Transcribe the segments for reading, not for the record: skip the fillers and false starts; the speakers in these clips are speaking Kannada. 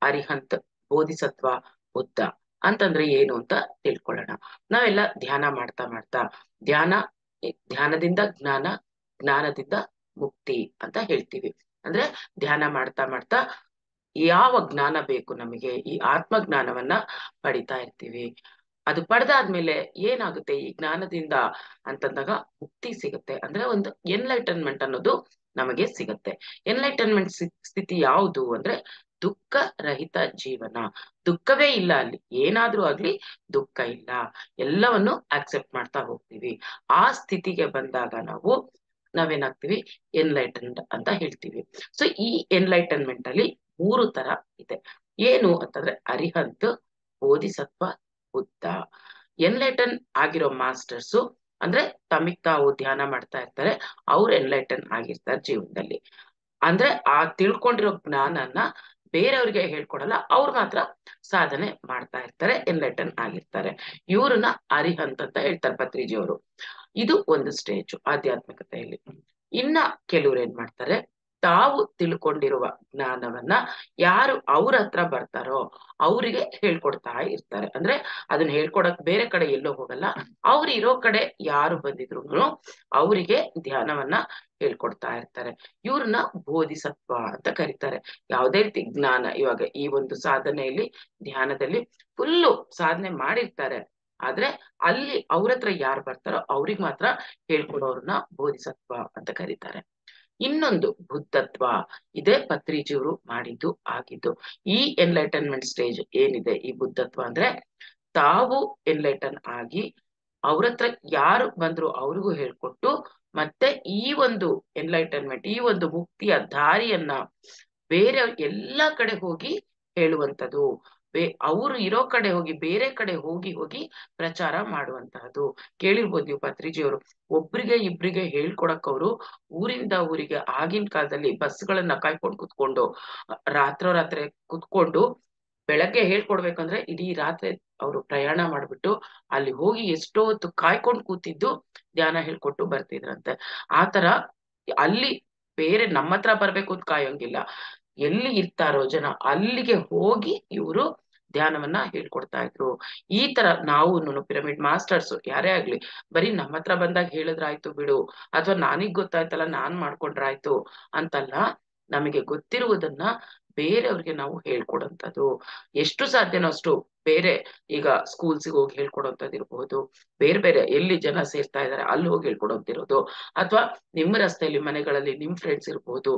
ಅರಿಹಂತ್, ಬೋಧಿಸತ್ವ, ಬುದ್ಧ ಅಂತಂದ್ರೆ ಏನು ಅಂತ ತಿಳ್ಕೊಳ್ಳೋಣ. ನಾವೆಲ್ಲ ಧ್ಯಾನ ಮಾಡ್ತಾ ಮಾಡ್ತಾ ಧ್ಯಾನ ಧ್ಯಾನದಿಂದ ಜ್ಞಾನ, ಜ್ಞಾನದಿಂದ ಮುಕ್ತಿ ಅಂತ ಹೇಳ್ತೀವಿ. ಅಂದ್ರೆ ಧ್ಯಾನ ಮಾಡ್ತಾ ಮಾಡ್ತಾ ಯಾವ ಜ್ಞಾನ ಬೇಕು ನಮಗೆ, ಈ ಆತ್ಮ ಜ್ಞಾನವನ್ನ ಪಡಿತಾ ಇರ್ತೀವಿ. ಅದು ಪಡೆದಾದ್ಮೇಲೆ ಏನಾಗುತ್ತೆ ಈ ಜ್ಞಾನದಿಂದ ಅಂತಂದಾಗ ಮುಕ್ತಿ ಸಿಗುತ್ತೆ. ಅಂದ್ರೆ ಒಂದು ಎನ್ಲೈಟನ್ಮೆಂಟ್ ಅನ್ನೋದು ನಮಗೆ ಸಿಗತ್ತೆ. ಎನ್ಲೈಟನ್ಮೆಂಟ್ ಸ್ಥಿತಿ ಯಾವುದು ಅಂದ್ರೆ ದುಃಖ ರಹಿತ ಜೀವನ. ದುಃಖವೇ ಇಲ್ಲ ಅಲ್ಲಿ, ಏನಾದ್ರೂ ಆಗ್ಲಿ ದುಃಖ ಇಲ್ಲ, ಎಲ್ಲವನ್ನು ಆಕ್ಸೆಪ್ಟ್ ಮಾಡ್ತಾ ಹೋಗ್ತೀವಿ. ಆ ಸ್ಥಿತಿಗೆ ಬಂದಾಗ ನಾವೇನಾಗ್ತೀವಿ, ಎನ್ಲೈಟನ್ಡ್ ಅಂತ ಹೇಳ್ತೀವಿ. ಸೊ ಈ ಎನ್ಲೈಟನ್ಮೆಂಟ್ ಅಲ್ಲಿ 3 ತರ ಇದೆ. ಏನು ಅಂತಂದ್ರೆ ಅರಿಹಂತ್, ಬೋಧಿಸತ್ವ, ಬುದ್ಧ. ಎನ್ಲೈಟನ್ ಆಗಿರೋ ಮಾಸ್ಟರ್ಸು ಅಂದ್ರೆ ತಮಿಗ್ ತಾವು ಧ್ಯಾನ ಮಾಡ್ತಾ ಇರ್ತಾರೆ, ಅವ್ರು ಎನ್ಲೈಟನ್ ಆಗಿರ್ತಾರೆ ಜೀವನದಲ್ಲಿ. ಅಂದ್ರೆ ಆ ತಿಳ್ಕೊಂಡಿರೋ ಜ್ಞಾನನ ಬೇರೆಯವ್ರಿಗೆ ಹೇಳ್ಕೊಡಲ್ಲ, ಅವ್ರು ಮಾತ್ರ ಸಾಧನೆ ಮಾಡ್ತಾ ಇರ್ತಾರೆ, ಎನ್ಲೈಟನ್ ಆಗಿರ್ತಾರೆ. ಇವ್ರನ್ನ ಅರಿಹಂತ್ ಅಂತ ಹೇಳ್ತಾರೆ ಪತ್ರಿಜಿಯವರು. ಇದು ಒಂದು ಸ್ಟೇಜ್ ಆಧ್ಯಾತ್ಮಿಕತೆಯಲ್ಲಿ. ಇನ್ನ ಕೆಲವ್ರು ಏನ್ ಮಾಡ್ತಾರೆ, ತಾವು ತಿಳ್ಕೊಂಡಿರುವ ಜ್ಞಾನವನ್ನ ಯಾರು ಅವ್ರ ಹತ್ರ ಬರ್ತಾರೋ ಅವರಿಗೆ ಹೇಳ್ಕೊಡ್ತಾ ಇರ್ತಾರೆ. ಅಂದ್ರೆ ಅದನ್ನ ಹೇಳ್ಕೊಡಕ್ ಬೇರೆ ಕಡೆ ಎಲ್ಲೋ ಹೋಗಲ್ಲ, ಅವ್ರು ಇರೋ ಕಡೆ ಯಾರು ಬಂದಿದ್ರು ಅವರಿಗೆ ಧ್ಯಾನವನ್ನ ಹೇಳ್ಕೊಡ್ತಾ ಇರ್ತಾರೆ. ಇವ್ರನ್ನ ಬೋಧಿಸತ್ವ ಅಂತ ಕರೀತಾರೆ. ಯಾವುದೇ ರೀತಿ ಜ್ಞಾನ, ಇವಾಗ ಈ ಒಂದು ಸಾಧನೆಯಲ್ಲಿ ಧ್ಯಾನದಲ್ಲಿ ಫುಲ್ಲು ಸಾಧನೆ ಮಾಡಿರ್ತಾರೆ, ಆದ್ರೆ ಅಲ್ಲಿ ಅವ್ರ ಹತ್ರ ಯಾರು ಬರ್ತಾರೋ ಅವ್ರಿಗೆ ಮಾತ್ರ ಹೇಳ್ಕೊಡೋರ್ನ ಬೋಧಿಸತ್ವ ಅಂತ ಕರೀತಾರೆ. ಇನ್ನೊಂದು ಬುದ್ಧತ್ವ, ಇದೇ ಪತ್ರಿಜಿಯವರು ಮಾಡಿದ್ದು ಆಗಿದ್ದು. ಈ ಎನ್ಲೈಟನ್ಮೆಂಟ್ ಸ್ಟೇಜ್ ಏನಿದೆ, ಈ ಬುದ್ಧತ್ವ ಅಂದ್ರೆ ತಾವು ಎನ್ಲೈಟನ್ ಆಗಿ ಅವ್ರ ಹತ್ರ ಯಾರು ಬಂದ್ರು ಅವ್ರಿಗೂ ಹೇಳ್ಕೊಟ್ಟು, ಮತ್ತೆ ಈ ಒಂದು ಎನ್ಲೈಟನ್ಮೆಂಟ್, ಈ ಒಂದು ಮುಕ್ತಿಯ ದಾರಿಯನ್ನ ಬೇರೆ ಎಲ್ಲಾ ಕಡೆ ಹೋಗಿ ಹೇಳುವಂಥದ್ದು. ಅವ್ರು ಇರೋ ಕಡೆ ಹೋಗಿ ಬೇರೆ ಕಡೆ ಹೋಗಿ ಹೋಗಿ ಪ್ರಚಾರ ಮಾಡುವಂತಹದ್ದು. ಕೇಳಿರ್ಬೋದು ನೀವು ಪತ್ರಿಜಿಯವರು, ಒಬ್ರಿಗೆ ಇಬ್ರಿಗೆ ಹೇಳ್ಕೊಡಕ್ ಅವರು ಊರಿಂದ ಊರಿಗೆ ಆಗಿನ ಕಾಲದಲ್ಲಿ ಬಸ್ಗಳನ್ನ ಕಾಯ್ಕೊಂಡು ಕುತ್ಕೊಂಡು ರಾತ್ರೋರಾತ್ರಿ ಕುತ್ಕೊಂಡು ಬೆಳಗ್ಗೆ ಹೇಳ್ಕೊಡ್ಬೇಕಂದ್ರೆ ಇಡೀ ರಾತ್ರಿ ಅವರು ಪ್ರಯಾಣ ಮಾಡ್ಬಿಟ್ಟು ಅಲ್ಲಿ ಹೋಗಿ ಎಷ್ಟೋ ಹೊತ್ತು ಕಾಯ್ಕೊಂಡು ಕೂತಿದ್ದು ಧ್ಯಾನ ಹೇಳ್ಕೊಟ್ಟು ಬರ್ತಿದ್ರಂತೆ. ಆತರ ಅಲ್ಲಿ ಬೇರೆ ನಮ್ಮ ಹತ್ರ ಬರ್ಬೇಕು ಅಂತ ಕಾಯೋಂಗಿಲ್ಲ, ಎಲ್ಲಿ ಇರ್ತಾರೋ ಜನ ಅಲ್ಲಿಗೆ ಹೋಗಿ ಇವರು ಧ್ಯಾನವನ್ನ ಹೇಳ್ಕೊಡ್ತಾ ಇದ್ರು. ಈ ತರ ನಾವು ಪಿರಮಿಡ್ ಮಾಸ್ಟರ್ಸ್ ಯಾರೇ ಆಗ್ಲಿ ಬರೀ ನಮ್ಮ ಹತ್ರ ಬಂದಾಗ ಹೇಳಿದ್ರಾಯ್ತು ಬಿಡು, ಅಥವಾ ನಾನಿಗ್ ಗೊತ್ತಾಯ್ತಲ್ಲ ನಾನ್ ಮಾಡ್ಕೊಂಡ್ರಾಯ್ತು ಅಂತಲ್ಲ, ನಮಗೆ ಗೊತ್ತಿರುವುದನ್ನ ಬೇರೆಯವ್ರಿಗೆ ನಾವು ಹೇಳ್ಕೊಡಂತದ್ದು. ಎಷ್ಟು ಸಾಧ್ಯನೋ ಅಷ್ಟು ಬೇರೆ, ಈಗ ಸ್ಕೂಲ್ಸಿಗೆ ಹೋಗಿ ಹೇಳ್ಕೊಡೋಂಥದ್ದು ಇರ್ಬೋದು, ಬೇರೆ ಬೇರೆ ಎಲ್ಲಿ ಜನ ಸೇರ್ತಾ ಇದಾರೆ ಅಲ್ಲಿ ಹೋಗಿ ಹೇಳ್ಕೊಡೋದಿರೋದು, ಅಥವಾ ನಿಮ್ಮ ರಸ್ತೆಯಲ್ಲಿ ಮನೆಗಳಲ್ಲಿ ನಿಮ್ ಫ್ರೆಂಡ್ಸ್ ಇರ್ಬೋದು,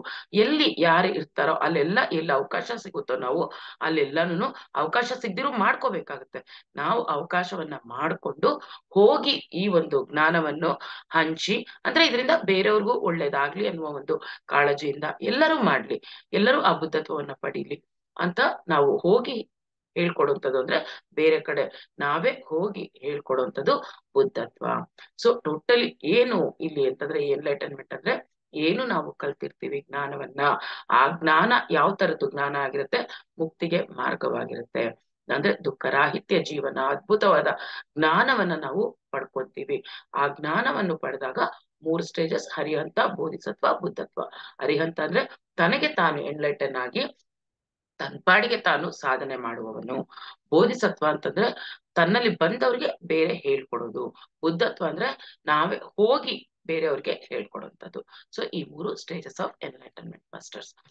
ಎಲ್ಲಿ ಯಾರು ಇರ್ತಾರೋ ಅಲ್ಲೆಲ್ಲ ಎಲ್ಲಿ ಅವಕಾಶ ಸಿಗುತ್ತೋ ನಾವು ಅಲ್ಲೆಲ್ಲಾನು ಅವಕಾಶ ಸಿಗ್ದಿರೂ ಮಾಡ್ಕೋಬೇಕಾಗತ್ತೆ. ನಾವು ಅವಕಾಶವನ್ನ ಮಾಡ್ಕೊಂಡು ಹೋಗಿ ಈ ಒಂದು ಜ್ಞಾನವನ್ನು ಹಂಚಿ, ಅಂದ್ರೆ ಇದರಿಂದ ಬೇರೆಯವ್ರಿಗೂ ಒಳ್ಳೇದಾಗ್ಲಿ ಅನ್ನುವ ಒಂದು ಕಾಳಜಿಯಿಂದ ಎಲ್ಲರೂ ಮಾಡ್ಲಿ, ಎಲ್ಲರೂ ಆ ಬುದ್ಧತ್ವವನ್ನ ಪಡೀಲಿ ಅಂತ ನಾವು ಹೋಗಿ ಹೇಳ್ಕೊಡುವಂಥದ್ದು. ಅಂದ್ರೆ ಬೇರೆ ಕಡೆ ನಾವೇ ಹೋಗಿ ಹೇಳ್ಕೊಡುವಂಥದ್ದು ಬುದ್ಧತ್ವ. ಸೊ ಟೋಟಲಿ ಏನು ಇಲ್ಲಿ ಅಂತಂದ್ರೆ ಎನ್ಲೈಟನ್ಮೆಂಟ್ ಅಂದ್ರೆ ಏನು ನಾವು ಕಲ್ತಿರ್ತೀವಿ ಜ್ಞಾನವನ್ನ, ಆ ಜ್ಞಾನ ಯಾವ ತರದ್ದು ಜ್ಞಾನ ಆಗಿರುತ್ತೆ, ಮುಕ್ತಿಗೆ ಮಾರ್ಗವಾಗಿರುತ್ತೆ. ಅಂದ್ರೆ ದುಃಖರಾಹಿತ್ಯ ಜೀವನ, ಅದ್ಭುತವಾದ ಜ್ಞಾನವನ್ನ ನಾವು ಪಡ್ಕೊಂತೀವಿ. ಆ ಜ್ಞಾನವನ್ನು ಪಡೆದಾಗ 3 ಸ್ಟೇಜಸ್: ಹರಿಹಂತ, ಬೋಧಿಸತ್ವ, ಬುದ್ಧತ್ವ. ಹರಿಹಂತ ಅಂದ್ರೆ ತನಗೆ ತಾನು ಎನ್ಲೈಟನ್ ಆಗಿ ತನ್ನ ಪಾಡಿಗೆ ತಾನು ಸಾಧನೆ ಮಾಡುವವನು. ಬೋಧಿಸತ್ವ ಅಂತಂದ್ರೆ ತನ್ನಲ್ಲಿ ಬಂದವ್ರಿಗೆ ಬೇರೆ ಹೇಳ್ಕೊಡೋದು. ಬುದ್ಧತ್ವ ಅಂದ್ರೆ ನಾವೇ ಹೋಗಿ ಬೇರೆಯವ್ರಿಗೆ ಹೇಳ್ಕೊಡುವಂಥದ್ದು. ಸೊ ಈ 3 ಸ್ಟೇಜಸ್ ಆಫ್ ಎನ್ಲೈಟನ್ಮೆಂಟ್ ಮಾಸ್ಟರ್ಸ್.